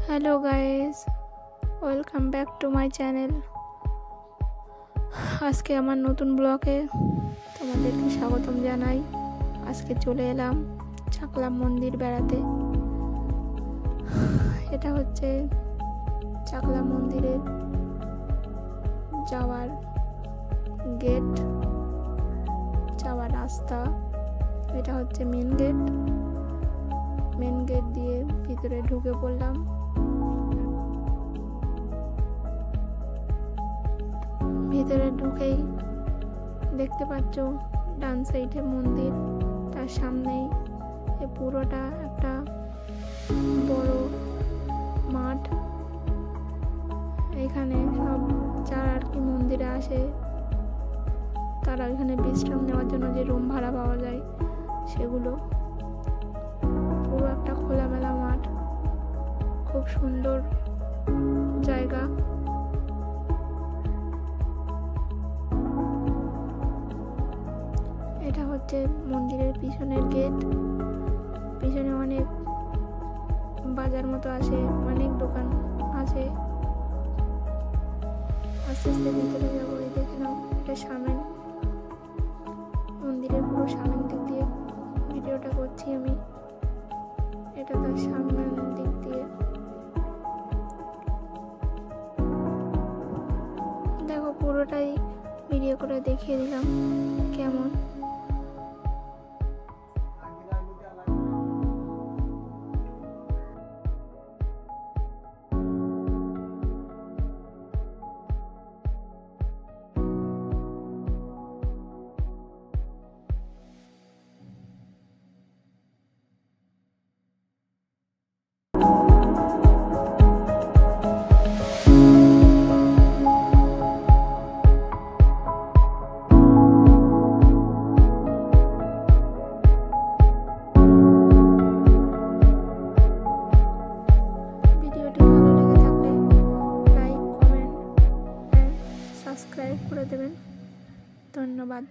Hello guys, welcome back to my channel. আজকে আমার নতুন ব্লগে তোমাদেরকে স্বাগতম জানাই। আজকে চলে এলাম চাকলা মন্দির বেড়াতে। এটা হচ্ছে চাকলা মন্দিরের যাওয়ার গেট, যাওয়ার রাস্তা। এটা হচ্ছে মেন গেট দিয়ে ভিতরে ঢুকে পড়লাম। ভিতরে ঢুকেই দেখতে পাচ্ছ ডান সাইডে মন্দির, তার সামনেই পুরোটা একটা বড় মাঠ। এখানে সব যারা আর কি মন্দিরে আসে তারা এখানে বিশ্রাম নেওয়ার জন্য যে রুম ভাড়া পাওয়া যায় সেগুলো। পুরো একটা খোলামেলা মাঠ, খুব সুন্দর জায়গা। এটা হচ্ছে মন্দিরের পিছনের গেট। পিছনে অনেক বাজার মতো আছে, অনেক দোকান আছে। আস্তে আস্তে ভিতরে যাবো। এই দেখে নাও, এটা সামনে মন্দিরের পুরো সামনের দিক দিয়ে ভিডিওটা করছি আমি। এটা তার সামনের দিক দিয়ে দেখো, পুরোটাই ভিডিও করে দেখিয়ে দিলাম কেমন। সাবস্ক্রাইব করে দেবেন। ধন্যবাদ।